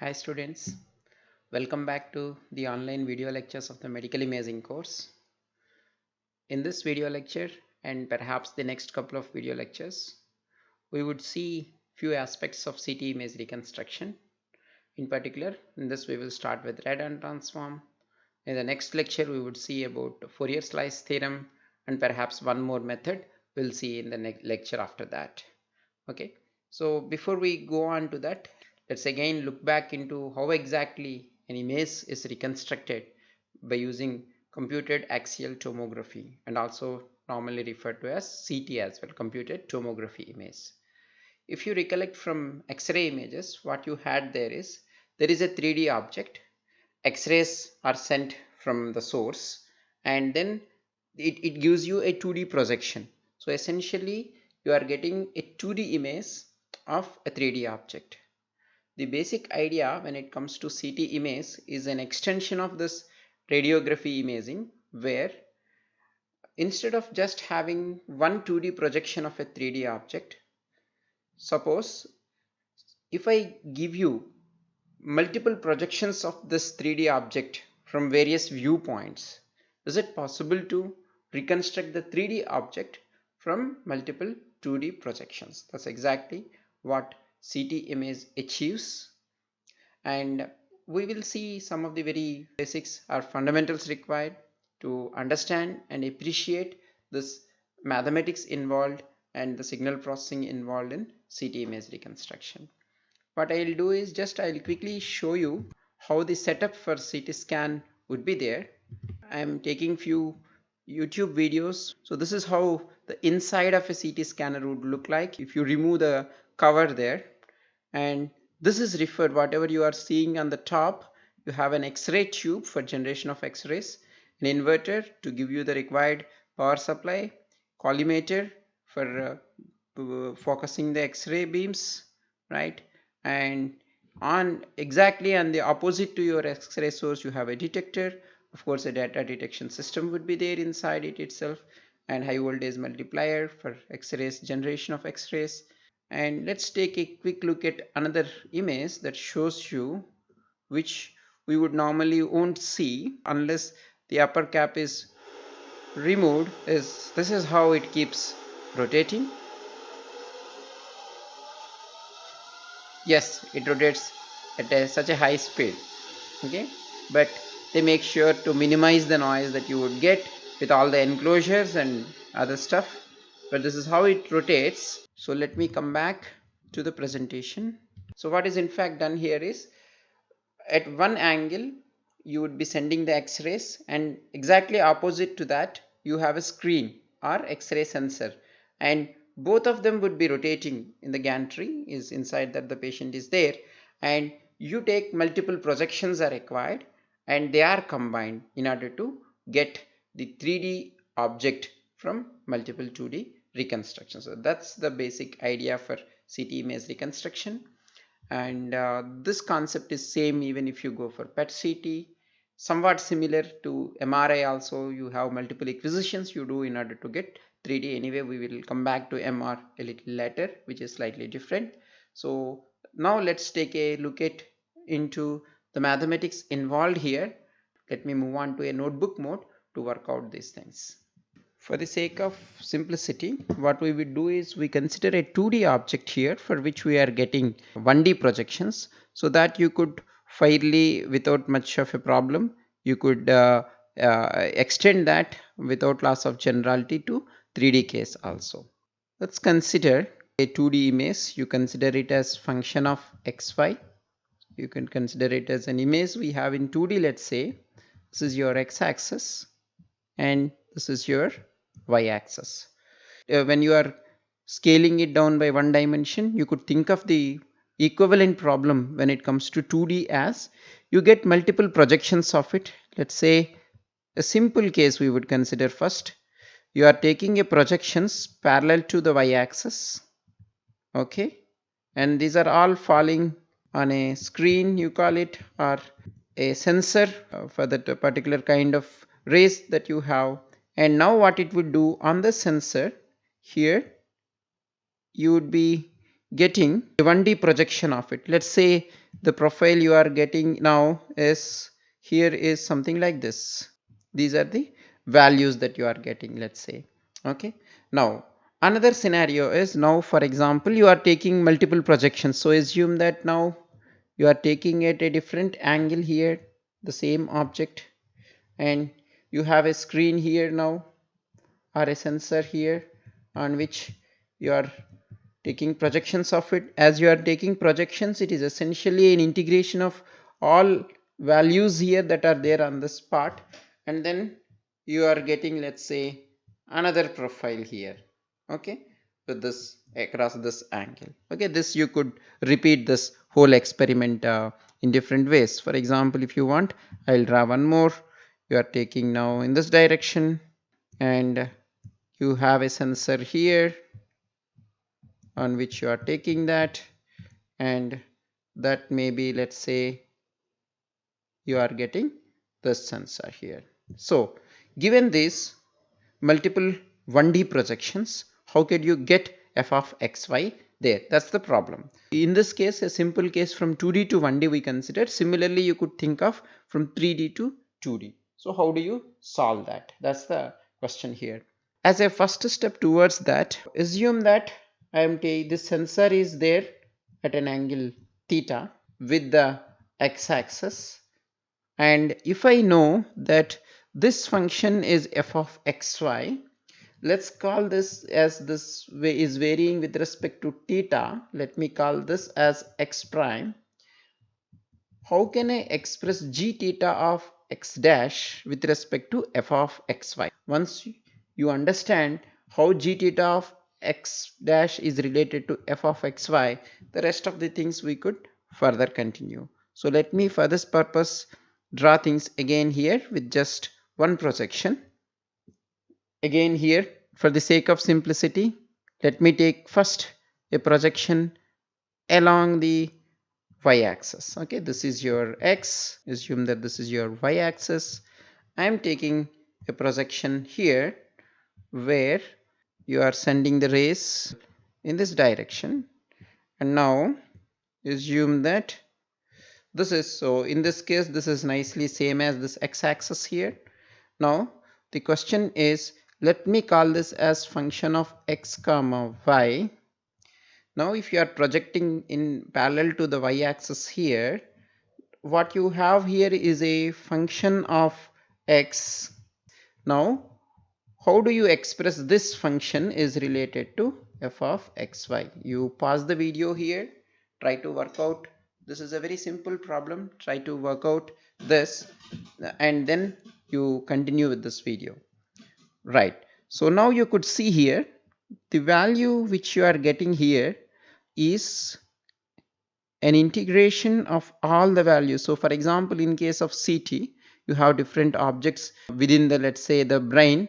Hi students, welcome back to the online video lectures of the medical imaging course. In this video lecture and perhaps the next couple of video lectures, we would see few aspects of CT image reconstruction. In particular, in this we will start with Radon transform. In the next lecture we would see about Fourier slice theorem and perhaps one more method we'll see in the next lecture after that. Okay, so before we go on to that, let's again look back into how exactly an image is reconstructed by using computed axial tomography, and also normally referred to as CT as well, computed tomography image. If you recollect from X-ray images, what you had there is a 3D object. X-rays are sent from the source, and then it gives you a 2D projection. So essentially you are getting a 2D image of a 3D object. The basic idea when it comes to CT image is an extension of this radiography imaging, where instead of just having one 2D projection of a 3D object, suppose if I give you multiple projections of this 3D object from various viewpoints, is it possible to reconstruct the 3D object from multiple 2D projections? That's exactly what CT image achieves, and we will see some of the very basics or fundamentals required to understand and appreciate this mathematics involved and the signal processing involved in CT image reconstruction. What I'll do is I'll quickly show you how the setup for CT scan would be there. I'm taking few YouTube videos. So this is how the inside of a CT scanner would look like if you remove the cover there. And this is referred, whatever you are seeing on the top, you have an X-ray tube for generation of X-rays, an inverter to give you the required power supply, collimator for focusing the X-ray beams, right? And on exactly on the opposite to your X-ray source, you have a detector. Of course, a data detection system would be there inside it itself, and high voltage multiplier for X-rays, generation of X-rays. And let's take a quick look at another image that shows you, which we would normally won't see unless the upper cap is removed. Is this is how it keeps rotating. Yes, it rotates at such a high speed. Okay, but they make sure to minimize the noise that you would get with all the enclosures and other stuff, but this is how it rotates. So let me come back to the presentation. So what is in fact done here is, at one angle you would be sending the X-rays, and exactly opposite to that you have a screen or X-ray sensor, and both of them would be rotating in the gantry is inside that the patient is there, and you take multiple projections are required and they are combined in order to get the 3D object from multiple 2D reconstruction. So that's the basic idea for CT image reconstruction. And this concept is same even if you go for PET CT, somewhat similar to MRI. Also you have multiple acquisitions you do in order to get 3D. Anyway, we will come back to MR a little later, which is slightly different. So now let's take a look at into the mathematics involved here. Let me move on to a notebook mode to work out these things. For the sake of simplicity, what we will do is we consider a 2D object here for which we are getting 1D projections, so that you could fairly, without much of a problem, you could extend that without loss of generality to 3D case also. Let's consider a 2D image. You consider it as function of xy. You can consider it as an image we have in 2D. Let's say this is your x-axis and this is your y-axis. When you are scaling it down by one dimension, you could think of the equivalent problem when it comes to 2D as you get multiple projections of it. Let's say a simple case we would consider first. You are taking a projections parallel to the y-axis, okay, and these are all falling on a screen, you call it, or a sensor for that particular kind of rays that you have. And now what it would do on the sensor here, you would be getting a 1D projection of it. Let's say the profile you are getting now is here is something like this. These are the values that you are getting, let's say. Okay. Now another scenario is, now for example you are taking multiple projections. So assume that now you are taking it a different angle here, the same object, and you have a screen here now, or a sensor here, on which you are taking projections of it. As you are taking projections, it is essentially an integration of all values here that are there on this part, and then you are getting, let's say, another profile here, okay, with this across this angle. Okay, this you could repeat this whole experiment in different ways. For example, if you want, I'll draw one more. You are taking now in this direction, and you have a sensor here on which you are taking that, and that may be, let's say, you are getting this sensor here. So given these multiple 1D projections, how could you get f of xy there? That's the problem. In this case, a simple case from 2D to 1D we considered. Similarly, you could think of from 3D to 2D. So how do you solve that? That's the question here. As a first step towards that, assume that this sensor is there at an angle theta with the x-axis, and if I know that this function is f of xy, let's call this, as this way is varying with respect to theta, let me call this as x prime. How can I express g theta of x dash with respect to f of xy? Once you understand how g theta of x dash is related to f of xy, the rest of the things we could further continue. So let me for this purpose draw things again here with just one projection. Again here, for the sake of simplicity, let me take first a projection along the y-axis. Okay, this is your x. Assume that this is your y-axis. I am taking a projection here where you are sending the rays in this direction, and now assume that this is, so in this case this is nicely same as this x-axis here. Now the question is, let me call this as function of x comma y. Now if you are projecting in parallel to the y-axis here, what you have here is a function of x. Now how do you express this function is related to f of xy? You pause the video here, try to work out. This is a very simple problem. Try to work out this, and then you continue with this video. Right. So now you could see here the value which you are getting here is an integration of all the values. So for example, in case of CT, you have different objects within the, let's say, the brain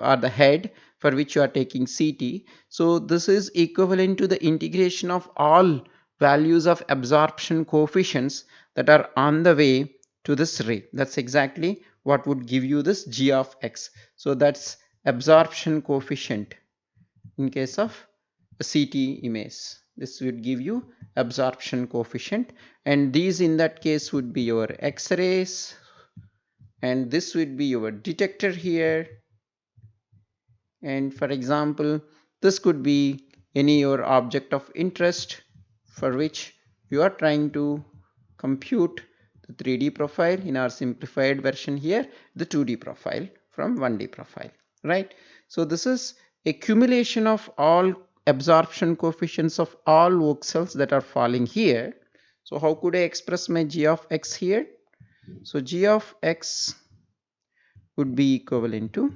or the head for which you are taking CT. So this is equivalent to the integration of all values of absorption coefficients that are on the way to this ray. That's exactly what would give you this g of x. So that's absorption coefficient in case of a CT image. This would give you absorption coefficient, and these in that case would be your x-rays, and this would be your detector here, and for example this could be any your object of interest for which you are trying to compute the 3D profile, in our simplified version here the 2D profile from 1D profile, right? So this is a accumulation of all absorption coefficients of all voxels that are falling here. So how could I express my g of x here? So g of x would be equivalent to,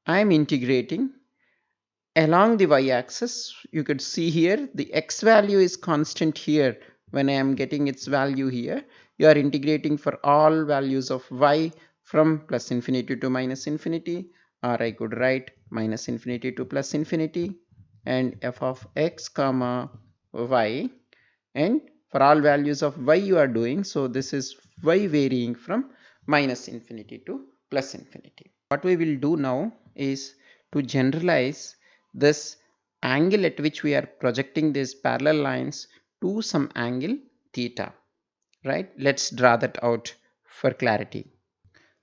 I am integrating along the y-axis. You could see here the x value is constant here. When I am getting its value here, you are integrating for all values of y from plus infinity to minus infinity, or I could write minus infinity to plus infinity, and f of x comma y, and for all values of y you are doing, so this is y varying from minus infinity to plus infinity. What we will do now is to generalize this angle at which we are projecting these parallel lines to some angle theta, right? Let's draw that out for clarity.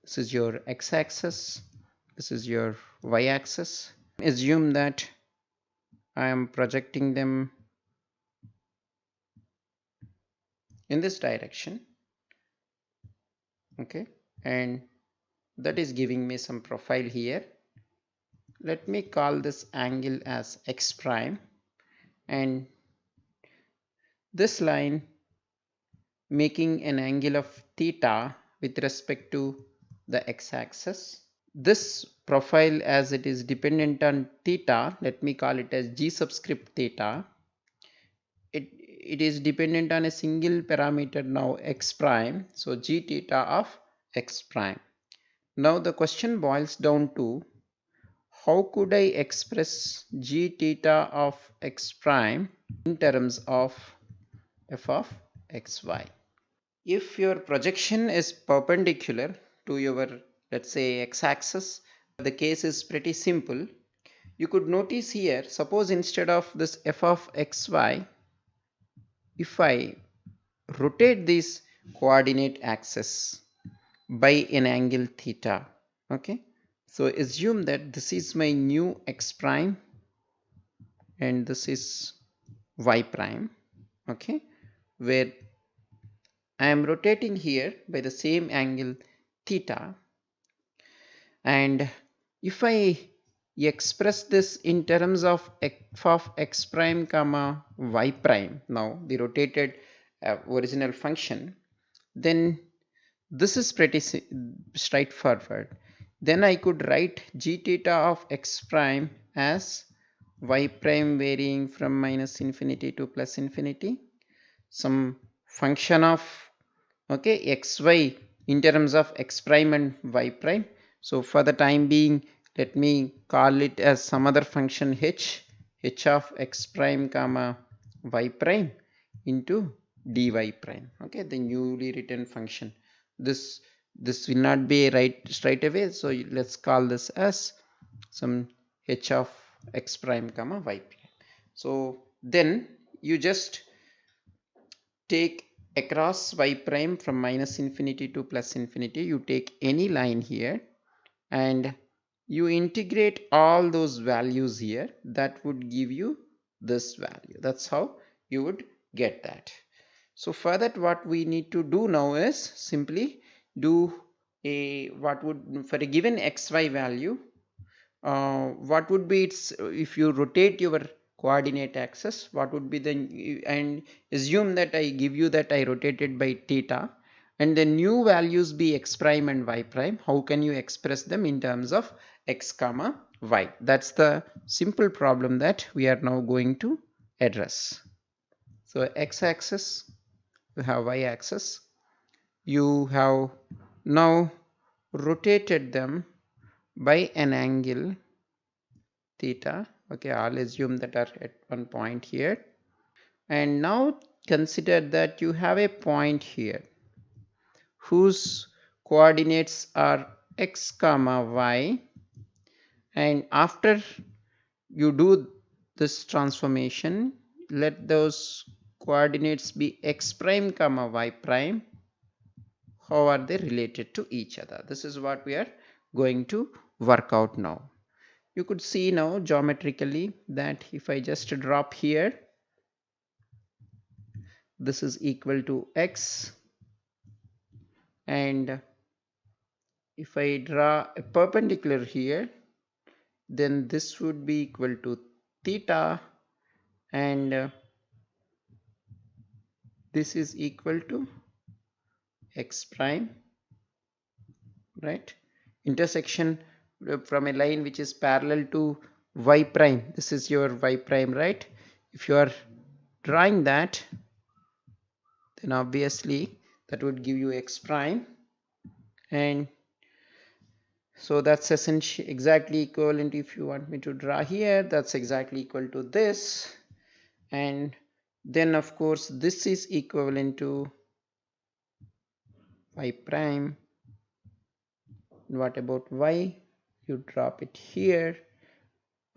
This is your x-axis, this is your y-axis. Assume that I am projecting them in this direction, okay, and that is giving me some profile here. Let me call this angle as x prime, and this line making an angle of theta with respect to the x-axis. This profile, as it is dependent on theta, let me call it as g subscript theta. It is dependent on a single parameter now, x prime, so g theta of x prime. Now the question boils down to, how could I express g theta of x prime in terms of f of xy? If your projection is perpendicular to your, let's say, x-axis, the case is pretty simple. You could notice here, suppose instead of this f of xy, if I rotate this coordinate axis by an angle theta, okay, so assume that this is my new x prime and this is y prime, okay, where I am rotating here by the same angle theta. And if I express this in terms of f of x prime comma y prime, now the rotated original function, then this is pretty straightforward. Then I could write g theta of x prime as y prime varying from minus infinity to plus infinity, some function of, okay, xy in terms of x prime and y prime. So for the time being, let me call it as some other function h of x prime comma y prime into dy prime, okay, the newly written function. This will not be right straight away, so let's call this as some h of x prime comma y prime. So then you just take across y prime from minus infinity to plus infinity, you take any line here and you integrate all those values here, that would give you this value. That's how you would get that. So for that, what we need to do now is simply do a, what would, for a given xy value, what would be its, if you rotate your coordinate axis, what would be the, and assume that I give you that I rotated by theta, and the new values be x prime and y prime. How can you express them in terms of x comma y? That's the simple problem that we are now going to address. So x axis, you have y axis, you have now rotated them by an angle theta, okay, I'll assume that are at one point here, and now consider that you have a point here whose coordinates are x comma y, and after you do this transformation, let those coordinates be x prime comma y prime. How are they related to each other? This is what we are going to work out now. You could see now geometrically that if I just drop here, this is equal to x, and if I draw a perpendicular here, then this would be equal to theta, and this is equal to x prime, right? Intersection from a line which is parallel to y prime, this is your y prime, right? If you are drawing that, then obviously that would give you x prime, and so that's essentially exactly equivalent. If you want me to draw here, that's exactly equal to this, and then of course this is equivalent to y prime. What about y? You drop it here,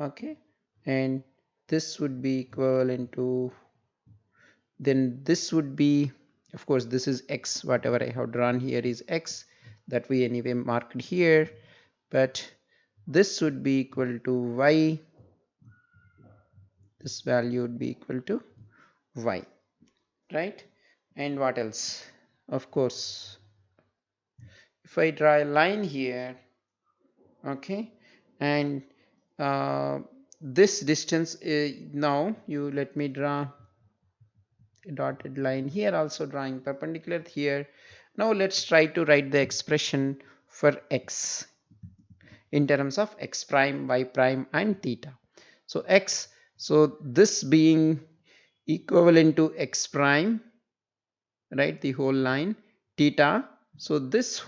okay, and this would be equivalent to, then this would be, of course this is x, whatever I have drawn here is x, that we anyway marked here, but this would be equal to y, this value would be equal to y, right? And what else? Of course, if I draw a line here, okay, and this distance now you let me draw a dotted line here, also drawing perpendicular here. Now let's try to write the expression for x in terms of x prime, y prime and theta. So x, so this being equivalent to x prime, right, the whole line, theta, so this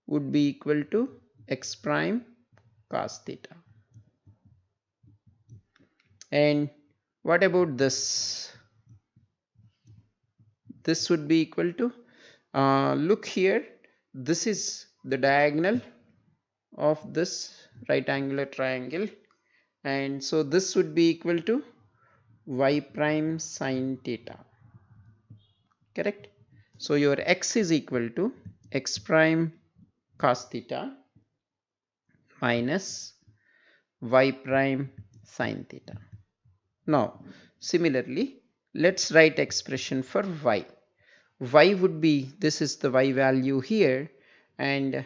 would be equal to x prime cos theta. And what about this? This would be equal to, look here, this is the diagonal of this right angular triangle, and so this would be equal to y prime sine theta, correct? So your x is equal to x prime cos theta minus y prime sine theta. Now similarly, let's write expression for y. Y would be, this is the y value here, and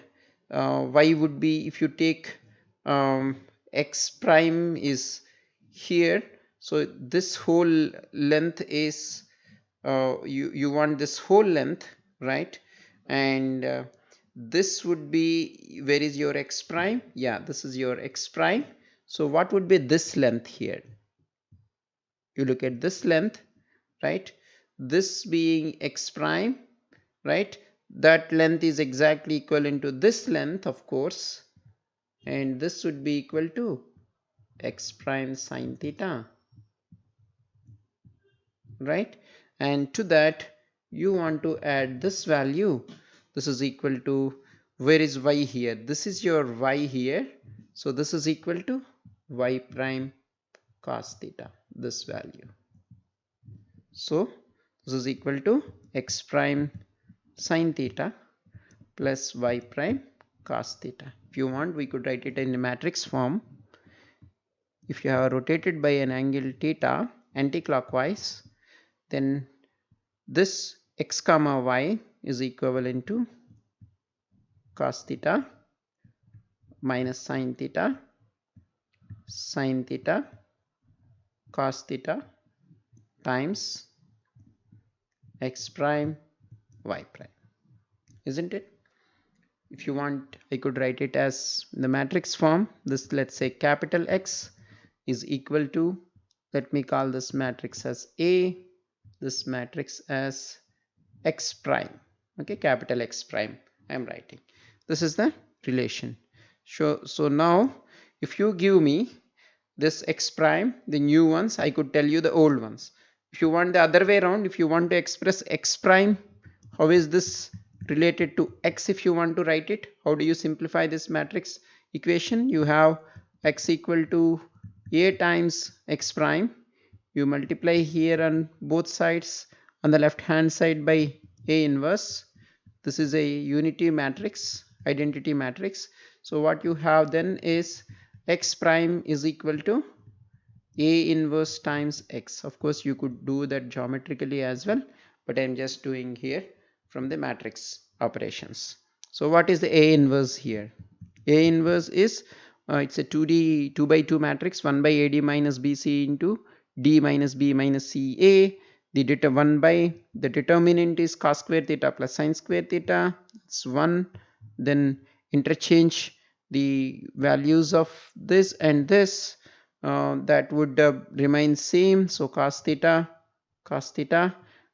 y would be, if you take x prime is here, so this whole length is, you want this whole length, right? And this would be, where is your x prime? Yeah, this is your x prime. So what would be this length here? You look at this length, right? This being x prime, right? That length is exactly equivalent to this length, of course, and this would be equal to x prime sine theta, right? And to that you want to add this value. This is equal to, where is y here? This is your y here, so this is equal to y prime cos theta, this value. So this is equal to x prime sine theta plus y prime cos theta. If you want, we could write it in a matrix form. If you have rotated by an angle theta anti-clockwise, then this x comma y is equivalent to cos theta minus sine theta cos theta times x prime y prime, isn't it? If you want, I could write it as the matrix form. This, let's say capital X is equal to, let me call this matrix as A, this matrix as x prime, okay, capital X prime I am writing. This is the relation. So now if you give me this x prime, the new ones, I could tell you the old ones. If you want the other way around, if you want to express x prime, how is this related to x? If you want to write it, how do you simplify this matrix equation? You have x equal to a times x prime, you multiply here on both sides, on the left hand side by a inverse. This is a unity matrix, identity matrix. So what you have then is x prime is equal to a inverse times x. Of course you could do that geometrically as well, but I'm just doing here from the matrix operations. So what is the a inverse here? A inverse is, it's a 2D 2 by 2 matrix, 1 by AD minus BC into D minus B minus CA. The 1 by, the determinant is cos square theta plus sin square theta, it's 1. Then interchange the values of this and this, that would remain same, so cos theta,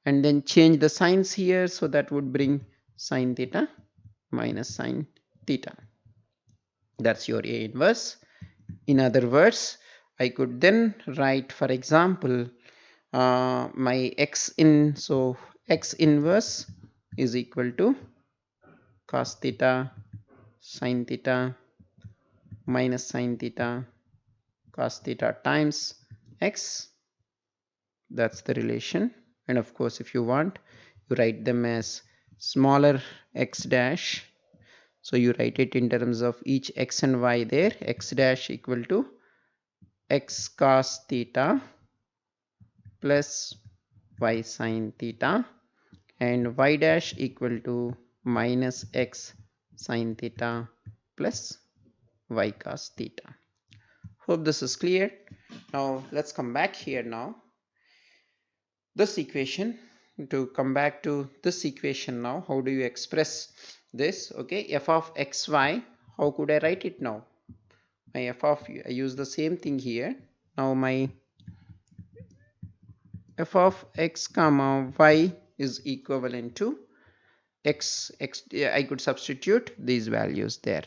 and then change the signs here, so that would bring sin theta minus sin theta. That's your A inverse. In other words, I could then write, for example, my x in, so x inverse is equal to cos theta sin theta minus sin theta cos theta times x. That's the relation. And of course, if you want, you write them as smaller x dash. So you write it in terms of each x and y there. X dash equal to x cos theta plus y sin theta, and y dash equal to minus x sin theta plus y cos theta. Hope this is clear. Now let's come back here now. This equation, to come back to this equation now, how do you express this? Okay, f of xy, how could I write it now? My f of, I use the same thing here. Now my f of x comma y is equivalent to x. I could substitute these values there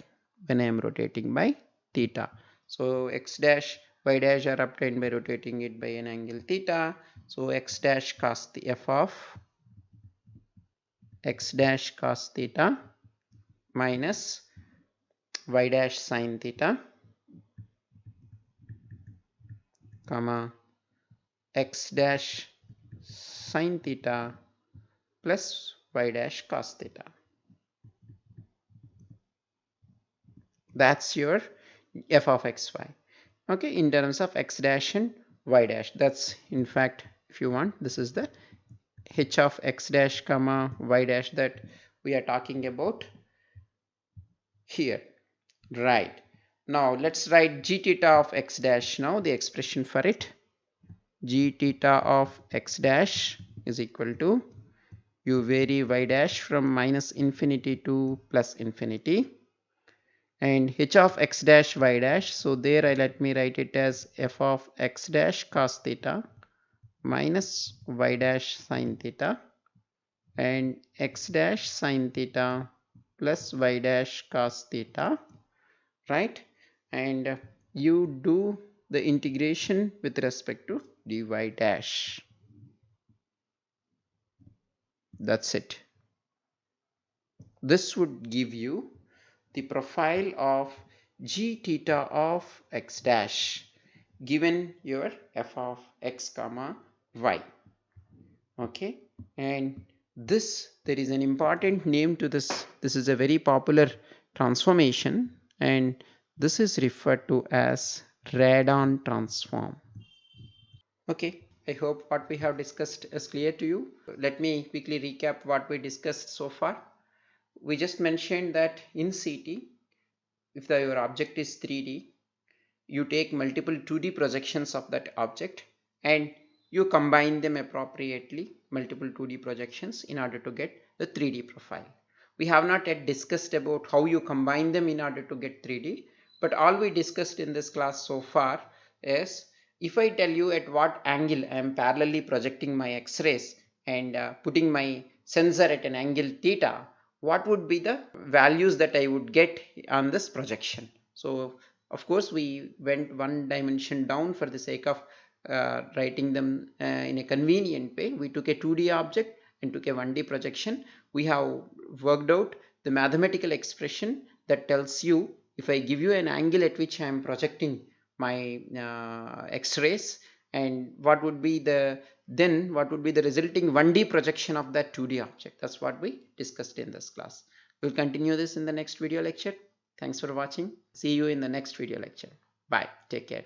when I am rotating by theta. So x dash y dash are obtained by rotating it by an angle theta. So x dash cos the f of x dash cos theta minus y dash sin theta comma x dash sin theta plus y dash cos theta. That's your f of xy. Okay, in terms of x dash and y dash. That's, in fact, if you want, this is the h of x dash comma y dash that we are talking about here. Right. Now let's write g theta of x dash now, the expression for it. G theta of x dash is equal to, you vary y dash from minus infinity to plus infinity, and h of x dash y dash, so there let me write it as f of x dash cos theta minus y dash sin theta, and x dash sin theta plus y dash cos theta, right? And you do the integration with respect to dy dash. That's it. This would give you the profile of g theta of x dash given your f of x comma y. Okay, and this, there is an important name to this. This is a very popular transformation, and this is referred to as Radon transform. Okay, I hope what we have discussed is clear to you. Let me quickly recap what we discussed so far. We just mentioned that in CT, if your object is 3D, you take multiple 2D projections of that object and you combine them appropriately, multiple 2D projections, in order to get the 3D profile. We have not yet discussed about how you combine them in order to get 3D, but all we discussed in this class so far is, if I tell you at what angle I am parallelly projecting my X-rays and putting my sensor at an angle theta, what would be the values that I would get on this projection. So of course we went one dimension down for the sake of writing them in a convenient way. We took a 2D object and took a 1D projection. We have worked out the mathematical expression that tells you, if I give you an angle at which I am projecting my X-rays, and what would be the resulting 1D projection of that 2D object. That's what we discussed in this class. We'll continue this in the next video lecture. Thanks for watching. See you in the next video lecture. Bye. Take care.